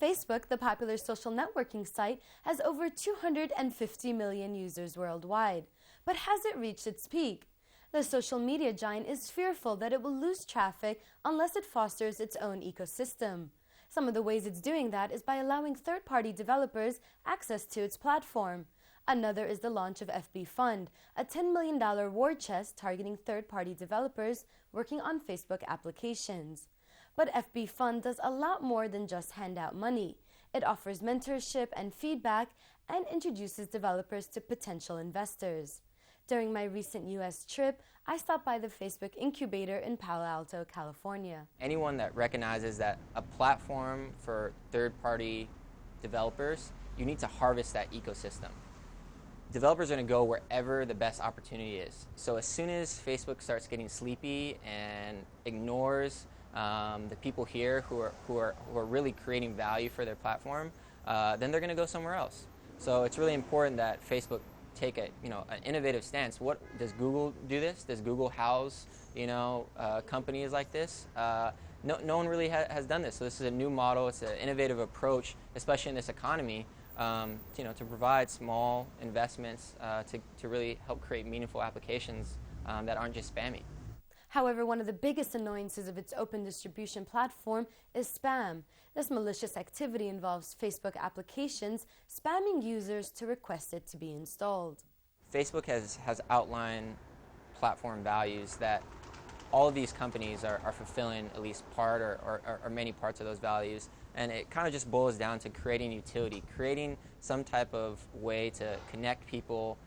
Facebook, the popular social networking site, has over 250 million users worldwide. But has it reached its peak? The social media giant is fearful that it will lose traffic unless it fosters its own ecosystem. Some of the ways it's doing that is by allowing third-party developers access to its platform. Another is the launch of FB Fund, a $10 million war chest targeting third-party developers working on Facebook applications. But FB Fund does a lot more than just hand out money. It offers mentorship and feedback and introduces developers to potential investors. During my recent U.S. trip, I stopped by the Facebook incubator in Palo Alto, California. Anyone that recognizes that a platform for third-party developers, you need to harvest that ecosystem. Developers are going to go wherever the best opportunity is. So as soon as Facebook starts getting sleepy and ignores the people here who are really creating value for their platform, then they're going to go somewhere else. So it's really important that Facebook take an innovative stance. What does Google do this? Does Google house companies like this? No one really has done this. So this is a new model. It's an innovative approach, especially in this economy, to provide small investments to really help create meaningful applications that aren't just spammy. However, one of the biggest annoyances of its open distribution platform is spam. This malicious activity involves Facebook applications spamming users to request it to be installed. Facebook has outlined platform values that all of these companies are fulfilling at least part or many parts of those values. And it kind of just boils down to creating utility, creating some type of way to connect people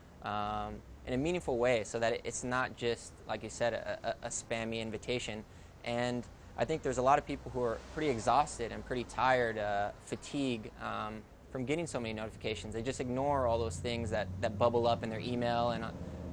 in a meaningful way so that it's not just, like you said, a spammy invitation. And I think there's a lot of people who are pretty exhausted and pretty tired, fatigued from getting so many notifications. They just ignore all those things that bubble up in their email.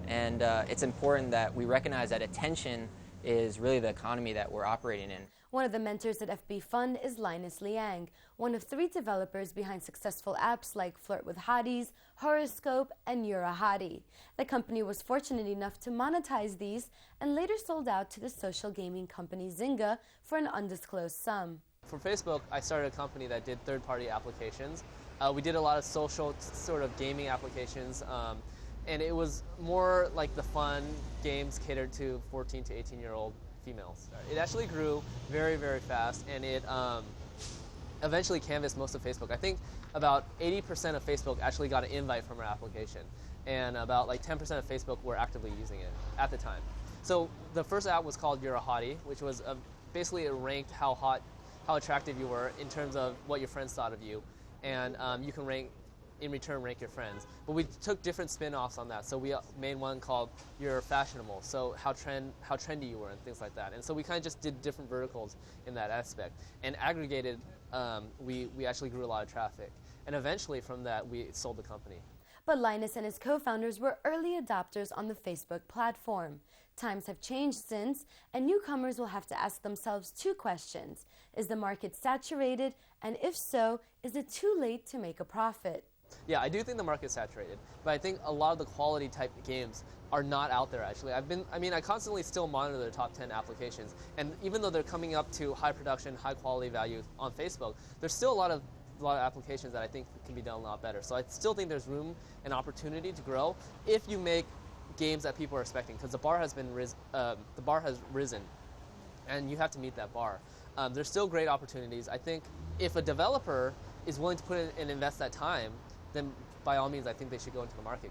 And it's important that we recognize that attention is really the economy that we're operating in. One of the mentors at FB Fund is Linus Liang, one of 3 developers behind successful apps like Flirt with Hotties, Horoscope, and You're a Hottie. The company was fortunate enough to monetize these and later sold out to the social gaming company Zynga for an undisclosed sum. For Facebook, I started a company that did third-party applications. We did a lot of social sort of gaming applications, and it was more like the fun games catered to 14 to 18-year-old females. It actually grew very, very fast, and it eventually canvassed most of Facebook. I think about 80% of Facebook actually got an invite from our application, and about like 10% of Facebook were actively using it at the time. So the first app was called You're a Hottie, which was basically it ranked how attractive you were in terms of what your friends thought of you, and you can rank your friends. But we took different spin-offs on that. So we made one called You're Fashionable, so how trendy you were and things like that. And so we kind of just did different verticals in that aspect. And aggregated, we actually grew a lot of traffic. And eventually from that, we sold the company. But Linus and his co-founders were early adopters on the Facebook platform. Times have changed since, and newcomers will have to ask themselves 2 questions. Is the market saturated? And if so, is it too late to make a profit? Yeah, I do think the market's saturated, but I think a lot of the quality type games are not out there actually. I constantly still monitor the top 10 applications, and even though they're coming up to high production, high quality value on Facebook, there's still a lot of applications that I think can be done a lot better. So I still think there's room and opportunity to grow if you make games that people are expecting, because the bar has risen, and you have to meet that bar. There's still great opportunities. I think if a developer is willing to put in and invest that time, then by all means, I think they should go into the market.